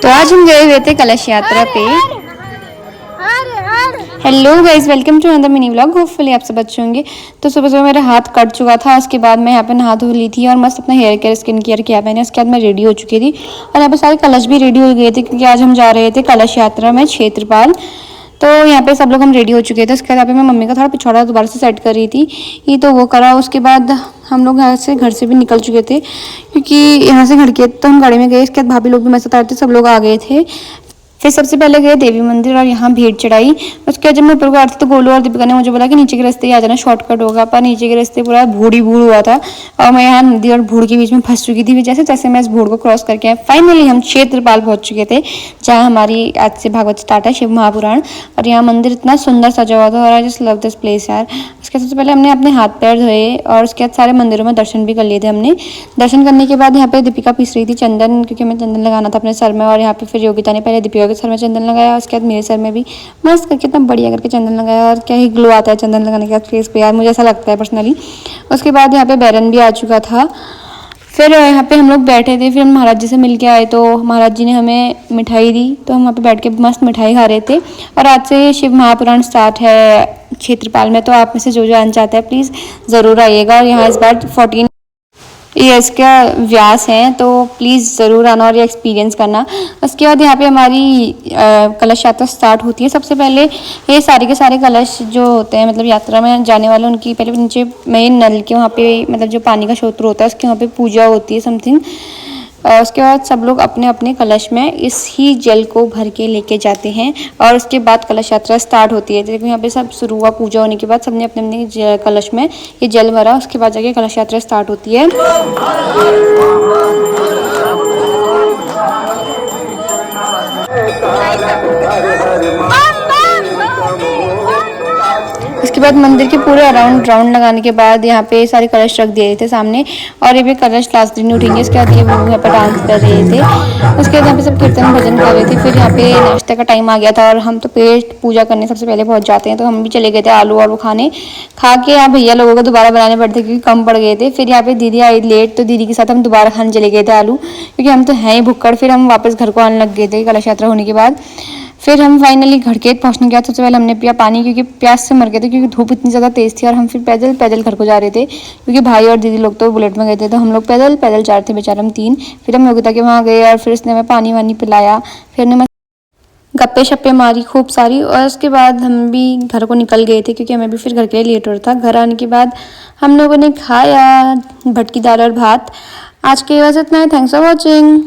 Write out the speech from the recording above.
तो आज हम गए हुए थे कलश यात्रा पे। Hello guys, welcome to another mini vlog. Hopefully आप सब अच्छे होंगे। तो सुबह सुबह मेरा हाथ कट चुका था, उसके बाद मैं यहाँ पे नहा धो ली थी और मस्त अपना हेयर केयर स्किन केयर किया मैंने। उसके बाद मैं रेडी हो चुकी थी और यहाँ पे सारे कलश भी रेडी हो गए थे क्योंकि आज हम जा रहे थे कलश यात्रा में क्षेत्रपाल। तो यहाँ पे सब लोग हम रेडी हो चुके थे। उसके बाद यहाँ पे मैं मम्मी का थोड़ा पिछौड़ा दोबारा से सेट कर रही थी, ये तो वो करा। उसके बाद हम लोग यहाँ से घर से भी निकल चुके थे क्योंकि यहाँ से घर के तो हम गाड़ी में गए। इसके बाद भाभी लोग भी मेरे साथ आए थे, सब लोग आ गए थे। फिर सबसे पहले गए देवी मंदिर और यहाँ भेंट चढ़ाई। उसके बाद जब मैं ऊपर को आ रही थी तो गोलू और दीपिका ने मुझे बोला कि नीचे के रास्ते आ जाना, शॉर्टकट होगा। पर नीचे के रास्ते पूरा भूड़ ही भूड़ हुआ था और मैं यहाँ नदी और भूड़ के बीच में फंस चुकी थी। जैसे जैसे मैं इस भूड़ को क्रॉस करके आए, फाइनली हम क्षेत्रपाल पहुंच चुके थे, जहाँ हमारी आज से भागवत स्टार्ट है, शिव महापुराण। और यहाँ मंदिर इतना सुंदर सजा हुआ था और I just love this place यार। उसके सबसे पहले हमने अपने हाथ पैर धोए और उसके बाद सारे मंदिरों में दर्शन भी कर लिए थे हमने। दर्शन करने के बाद यहाँ पे दीपिका पीस रही थी चंदन, क्योंकि हमें चंदन लगाना था अपने सर में। और यहाँ पे फिर योगिता ने पहले दीपिका के सर में चंदन लगाया, उसके बाद मेरे सर में भी मस्त करके इतना बढ़िया करके चंदन लगाया। और क्या ही ग्लो आता है चंदन लगाने के बाद फेस पे यार, मुझे ऐसा लगता है पर्सनली। उसके बाद यहाँ पे बैरन भी आ चुका था। फिर यहाँ पे हम लोग बैठे थे, फिर हम महाराज जी से मिल के आए तो महाराज जी ने हमें मिठाई दी, तो हम वहाँ पे बैठ के मस्त मिठाई खा रहे थे। और आज से शिव महापुराण स्टार्ट है क्षेत्रपाल में, तो आप में से जो जो आना चाहते हैं प्लीज़ ज़रूर आइएगा। और यहाँ इस बार 14 ईयर्स का व्यास हैं, तो प्लीज़ ज़रूर आना और ये एक्सपीरियंस करना। उसके बाद यहाँ पे हमारी कलश यात्रा स्टार्ट होती है। सबसे पहले ये सारे के सारे कलश जो होते हैं, मतलब यात्रा में जाने वाले, उनकी पहले नीचे मेन नल के वहाँ पे, मतलब जो पानी का स्रोत होता है उसके वहाँ पे पूजा होती है समथिंग। उसके बाद सब लोग अपने अपने कलश में इस ही जल को भर के लेके जाते हैं और उसके बाद कलश यात्रा स्टार्ट होती है। देखो यहाँ पे सब शुरू हुआ, पूजा होने के बाद सबने अपने अपने कलश में ये जल भरा, उसके बाद जाके कलश यात्रा स्टार्ट होती है। उसके बाद मंदिर के पूरे अराउंड राउंड लगाने के बाद यहाँ पे सारे कलश रख दिए थे सामने, और ये भी कलश लास्ट दिन उठेंगे। इसके बाद ये वो यहाँ पर डांस कर रहे थे। उसके बाद यहाँ पे सब कीर्तन भजन कर रहे थे। फिर यहाँ पे नाश्ते का टाइम आ गया था और हम तो पेट पूजा करने सबसे पहले पहुंच जाते हैं, तो हम भी चले गए थे आलू और वो खाने। खा के यहाँ भैया लोगों को दोबारा बनाने पड़ते क्योंकि कम पड़ गए थे। फिर यहाँ पे दीदी आई लेट, तो दीदी के साथ हम दोबारा खाने चले गए थे आलू, क्योंकि हम तो हैं ही भुक्कड़। फिर हम वापस घर को आने लग गए थे कलश यात्रा होने के बाद। फिर हम फाइनली घर के पहुंचने के बाद सबसे पहले हमने पिया पानी, क्योंकि प्यास से मर गए थे, क्योंकि धूप इतनी ज़्यादा तेज़ थी। और हम फिर पैदल पैदल घर को जा रहे थे, क्योंकि भाई और दीदी लोग तो बुलेट में गए थे, तो हम लोग पैदल पैदल जा रहे थे बेचारे हम तीन। फिर हम योगिता के वहाँ गए और फिर उसने हमें पानी वानी पिलाया। फिर हमने गप्पे शप्पे मारी खूब सारी, और उसके बाद हम भी घर को निकल गए थे, क्योंकि हमें भी फिर घर के लिए लेट हो रहा था। घर आने के बाद हम लोगों ने खाया भटकी दाल और भात। आज के बस इतना है। Thanks for watching.